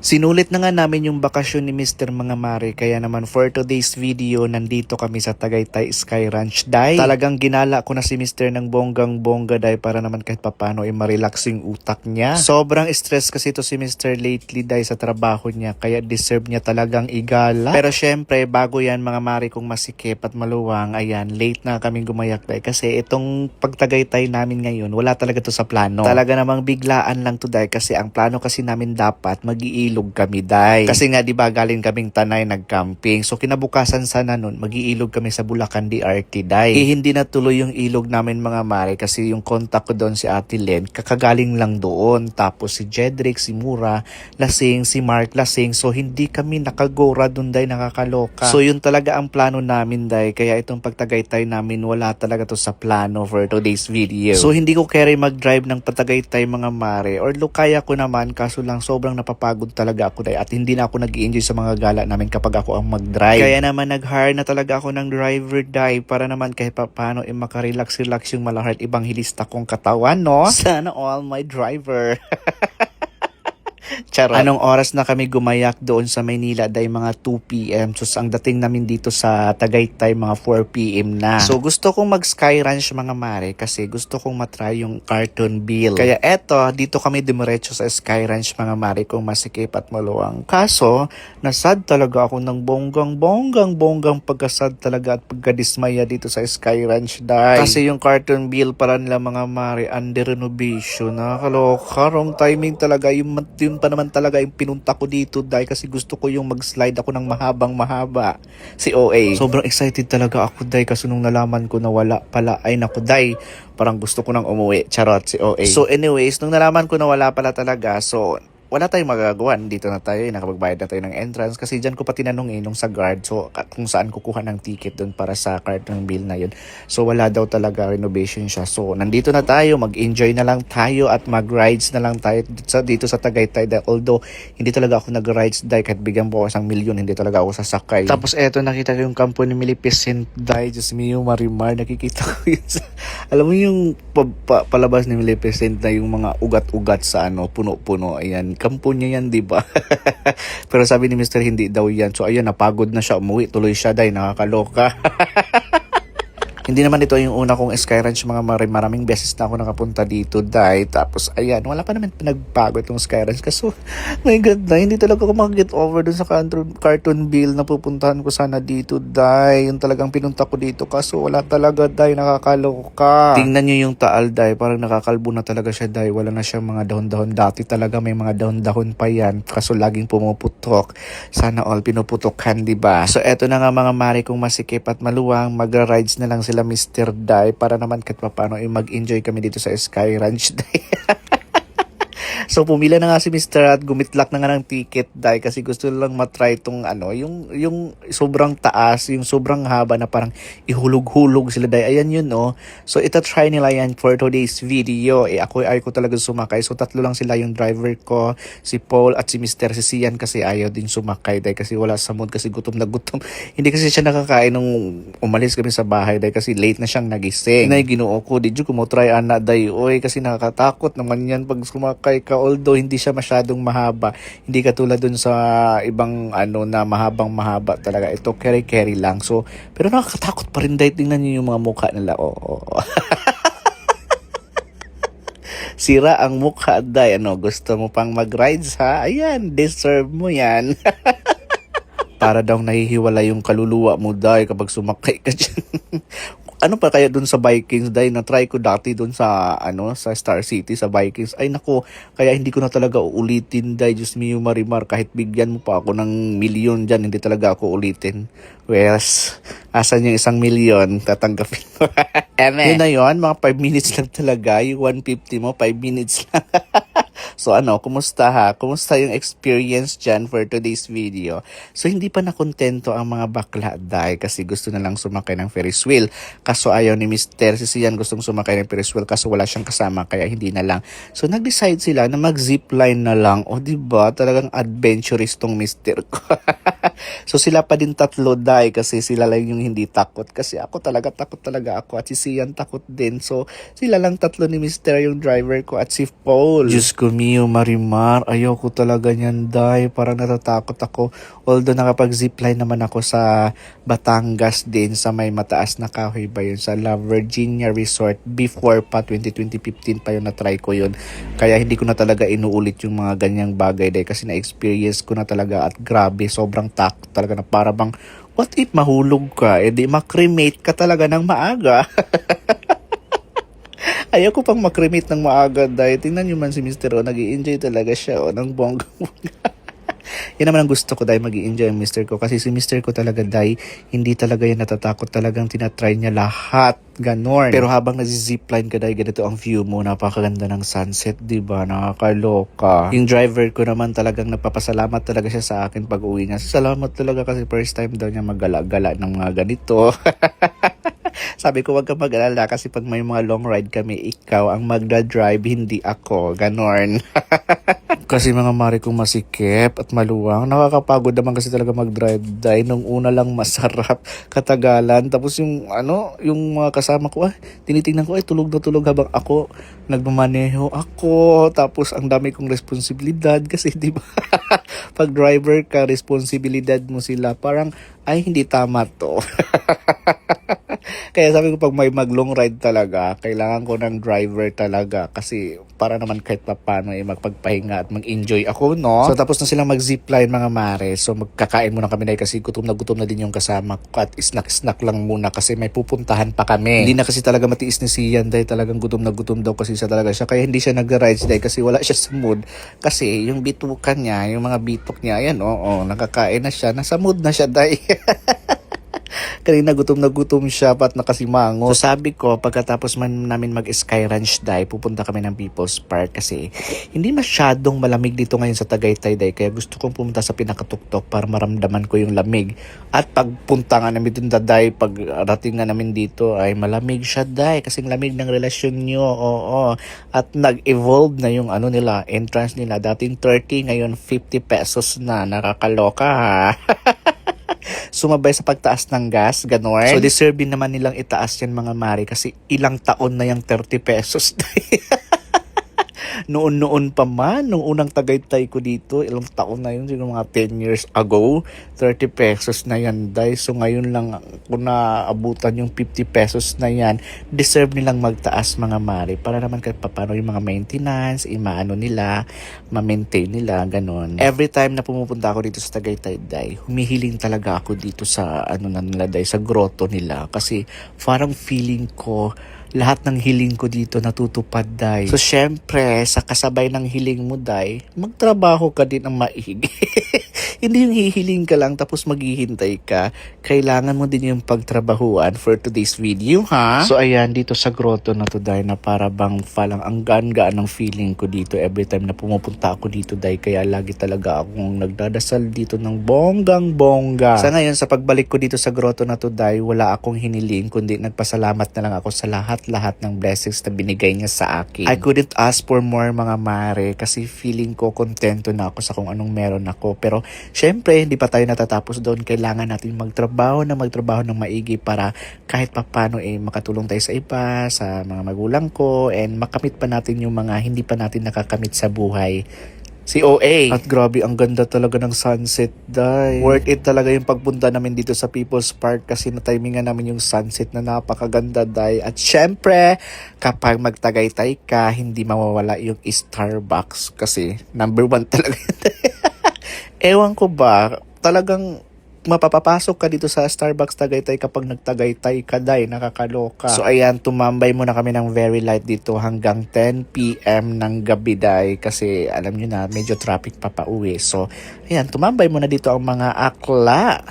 Sinulit na nga namin yung bakasyon ni Mr. Mga Mare, kaya naman for today's video, nandito kami sa Tagaytay Sky Ranch, Day. Talagang ginala ko na si Mr. ng bonggang bongga, Day, para naman kahit papano ay marilax yung utak niya. Sobrang stress kasi ito si Mr. lately, Day, sa trabaho niya, kaya deserve niya talagang igala. Pero syempre, bago yan mga Mare kong masikip at maluwang, ayan, late na kaming gumayak, Day, kasi itong pagtagaytay namin ngayon, wala talaga to sa plano. Talaga namang biglaan lang to, Day, kasi ang plano kasi namin dapat mag-iilog kami, Day. Kasi nga 'di ba galing kaming Tanay nag-camping. So kinabukasan sana nun mag-iilog kami sa Bulacan DRT, Day. Hindi natuloy yung ilog namin mga Mare kasi yung contact ko doon si Ate Len kakagaling lang doon. Tapos si Jedrick, si Mura, lasing, si Mark lasing. So hindi kami nakagora doon, Day, nakakaloka. So yun talaga ang plano namin, Day. Kaya itong pagtagaytay namin wala talaga to sa plano for today's video. So hindi ko carry mag-drive ng patagaytay mga Mare. Or kaya ko naman kaso lang sobrang napapagod talaga ako, Day, at hindi na ako nag-i-enjoy sa mga gala namin kapag ako ang mag-drive. Kaya naman nag-hire na talaga ako ng driver, Day, para naman kahit paano makarelax-relax yung malahart ibang hilista kong katawan, no? Sana all my driver. Charot. Anong oras na kami gumayak doon sa Maynila, Day? Mga 2 p.m. So ang dating namin dito sa Tagaytay mga 4 p.m. na. So gusto kong mag-Sky Ranch mga Mare kasi gusto kong matry yung Carton Bill. Kaya eto, dito kami dumiretso sa Sky Ranch mga Mare kung masikip at maluwang. Kaso, nasad talaga ako ng bonggang pagkasad talaga at pagkadismaya dito sa Sky Ranch, Day. Kasi yung Carton Bill para nila mga Mare under renovation. Nakakaloka, wrong timing talaga. Yung pa naman talaga yung pinunta ko dito, Day, kasi gusto ko yung mag-slide ako ng mahaba si OA. Sobrang excited talaga ako, Day, kasi nung nalaman ko na wala pala, ay naku, Day, parang gusto ko nang umuwi. Charot, si OA. So anyways, nung nalaman ko na wala pala talaga, so wala tayong magagawa. Dito na tayo, nakapagbayad na tayo ng entrance kasi dyan ko pa tinanong nung sa guard so kung saan kukuha ng ticket doon para sa card ng bill na yun. So wala daw talaga, renovation siya. So nandito na tayo, mag-enjoy na lang tayo at mag-rides na lang tayo dito sa Tagaytay. Although hindi talaga ako nag-rides, Day, kahit bigyan po ako 1,000,000, hindi talaga ako sasakay. Tapos eto, nakita ko yung kampo ni Milipicent, Day, Diyos mio, Marimar, nakikita ko yun sa, alam mo yung palabas ni Milipicent na yung mga ugat-ugat sa puno-puno, ayan, kampo niya yan, di ba? Pero sabi ni Mr. hindi daw yan. So ayun, napagod na siya, umuwi tuloy siya, Day, nakakaloka. Hindi naman ito yung una kong Sky Ranch mga Mare. Maraming beses na ako nakapunta dito, Day. Tapos ayan, wala pa naman pinagbago itong Sky Ranch. Kaso, my God, Day, hindi talaga ako mag-get over dun sa Carton Bill na pupuntahan ko sana dito, Day. Yung talagang pinunta ko dito. Kaso wala talaga, Day, nakakaloka. Tingnan nyo yung taal, Day. Parang nakakalbo na talaga siya, Day. Wala na siya mga dahon-dahon. Dati talaga may mga dahon-dahon pa yan. Kaso laging pumuputok. Sana all pinuputokan, diba? So eto na nga mga Mare kong masikip at maluwang. Magra-rides na lang sila Mr. Day para naman kahit paano mag-enjoy kami dito sa Sky Ranch, Day. So pumila na nga si Mr. at gumitlak na nga ng ticket, Day, kasi gusto lang matry itong yung sobrang taas, yung sobrang haba na parang ihulog-hulog sila, Day. Ayan yun, no? So itatry nila yan for today's video. Ako ay ko talaga sumakay. So tatlo lang sila, yung driver ko, si Paul at si Mr. Sian kasi ayaw din sumakay, Day, kasi wala sa mood kasi gutom na gutom. Hindi kasi siya nakakain nung umalis kami sa bahay, Day, kasi late na siyang nagising. Nay, Ginoo ko, did you kumutry ana, Day? Oy, kasi nakakatakot naman yan pag sumakay ka. Although hindi siya masyadong mahaba, hindi katulad dun sa ibang na mahaba talaga. Ito carry lang. So pero nakakatakot pa rin, Day. Tingnan niyo yung mga mukha nila. Sira ang mukha, Day. Gusto mo pang mag-rides, ha? Ayan, deserve mo yan. Para daw nahihiwala yung kaluluwa mo, Day, kapag sumakay ka dyan. Ano pa kaya dun sa Vikings, Day? Na-try ko dati dun sa sa Star City sa Vikings. Ay nako, kaya hindi ko na talaga uulitin, Day. Diyos mio, Marimar, kahit bigyan mo pa ako ng milyon dyan, hindi talaga ako ulitin. Wes, asan yung 1,000,000? Tatanggapin mo. Yun na yun, mga 5 minutes lang talaga. Yung 150 mo, 5 minutes lang. So kumusta ha? Kumusta yung experience dyan for today's video? So hindi pa nakontento ang mga bakla, Day, kasi gusto na lang sumakay ng Ferris wheel. Kaso ayaw ni Mr. Sian gustong sumakay ng Ferris wheel kaso wala siyang kasama kaya hindi na lang. So nag-decide sila na mag-zipline na lang. O diba, talagang adventurous tong Mr. ko. So sila pa din tatlo, Day, kasi sila lang yung hindi takot. Kasi ako talaga takot talaga ako at si Sian takot din. So sila lang tatlo ni Mr. yung driver ko at si Paul. Diyos ko, Mio Marimar, ayoko talaga niyan, day. Parang natatakot ako. Although nakapag-zipline naman ako sa Batangas din, sa may mataas na kahoy ba yun, sa La Virginia Resort. Before pa, 2015 pa yun, na-try ko yun. Kaya hindi ko na talaga inuulit yung mga ganyang bagay, day. Kasi na-experience ko na talaga at grabe, sobrang takot talaga na para bang, what if mahulog ka? E di makremate ka talaga ng maaga. Ayoko pang makremate ng maaga dahil tingnan nyo man si Mr. O, nag-i-enjoy talaga siya ng bongga. Yan naman ang gusto ko dahil mag-i-enjoy ang Mr. ko. Kasi si Mr. ko talaga dahil hindi talaga yan natatakot. Talagang tinatry niya lahat. Ganon. Pero habang nag-zipline ka dahil ganito ang view mo, napakaganda ng sunset, diba? Nakakaloka. Yung driver ko naman talagang nagpapasalamat talaga siya sa akin pag uwi niya. Salamat talaga kasi first time daw niya magala-gala ng mga ganito. Sabi ko, wag ka mag-alala kasi pag may mga long ride kami, ikaw ang magdadrive, hindi ako. Ganon. Kasi mga mare kong masikip at maluwang, nakakapagod naman kasi talaga mag-drive. Dahil nung una lang masarap, katagalan. Tapos yung yung mga kasama ko, tinitingnan ko, tulog na tulog habang ako nagmamaneho ako. Tapos ang dami kong responsibilidad kasi di ba pag driver ka, responsibilidad mo sila. Parang, ay hindi tama to. Kaya sabi ko pag may mag-long ride talaga, kailangan ko ng driver talaga kasi para naman kahit paano magpagpahinga at mag-enjoy ako, no? So tapos na silang mag-zipline mga mare. So magkakain muna kami dahil kasi gutom na din yung kasama ko at snack-snack lang muna kasi may pupuntahan pa kami. Hindi na kasi talaga matiis ni Sian dahil talagang gutom na gutom daw kasi siya talaga siya. Kaya hindi siya nag-rides dahil kasi wala siya sa mood. Kasi yung bitukan niya, yung mga bitok niya, ayan nakakain na siya. Nasa mood na siya dahil. Kanina gutom na gutom siya pat nakasimango. So sabi ko, pagkatapos man namin mag-sky ranch day, pupunta kami ng People's Park kasi hindi masyadong malamig dito ngayon sa Tagaytay day. Kaya gusto kong pumunta sa pinakatuktok para maramdaman ko yung lamig. At pagpunta nga namin dun day, pag rating nga namin dito ay malamig siya day. Kasing lamig ng relasyon nyo. Oo. At nag-evolve na yung nila, entrance nila. Dating 30, ngayon 50 pesos na. Nakakaloka ha. Sumabay sa pagtaas ng gas, ganon. So deserve din naman nilang itaas yan mga mare kasi ilang taon na yung 30 pesos. Noon pa man, nung unang Tagaytay ko dito, ilang taon na yun, siguro mga 10 years ago, 30 pesos na yan, day. So ngayon lang kung naabutan yung 50 pesos na yan, deserve nilang magtaas mga mare para naman kahit paano yung mga maintenance, nila, ma-maintain nila, ganon. Every time na pumupunta ako dito sa Tagaytay, day, humihiling talaga ako dito sa nila, day, sa grotto nila kasi parang feeling ko lahat ng hiling ko dito natutupad, day. So, syempre, sa kasabay ng hiling mo, day, magtrabaho ka din ng maigi. Hindi yung hihiling ka lang tapos maghihintay ka. Kailangan mo din yung pagtrabahuan for today's video, ha? So, ayan, dito sa grotto na to, day, na para bang falang ang gaan-gaan ng feeling ko dito every time na pumupunta ako dito, day. Kaya lagi talaga akong nagdadasal dito ng bonggang-bongga. Sa ngayon, sa pagbalik ko dito sa grotto na to, day, wala akong hiniling kundi nagpasalamat na lang ako sa lahat ng blessings na binigay niya sa akin. I couldn't ask for more mga mare kasi feeling ko kontento na ako sa kung anong meron ako. Pero syempre, hindi pa tayo natatapos doon. Kailangan natin magtrabaho ng maigi para kahit papano makatulong tayo sa iba, sa mga magulang ko, and makamit pa natin yung mga hindi pa natin nakakamit sa buhay. Si OA. At grabe, ang ganda talaga ng sunset, day. Worth it talaga yung pagpunta namin dito sa People's Park kasi na-timingan namin yung sunset na napakaganda, day. At syempre, kapag magtagaytay ka, hindi mawawala yung Starbucks kasi number 1 talaga yun. Ewan ko ba, talagang mapapapasok ka dito sa Starbucks Tagaytay kapag nagtagaytay ka, day. Nakakaloka. So ayan, tumambay muna kami ng very light dito hanggang 10 PM ng gabi, day. Kasi alam nyo na, medyo traffic pa pauwi. So ayan, tumambay muna dito ang mga akla.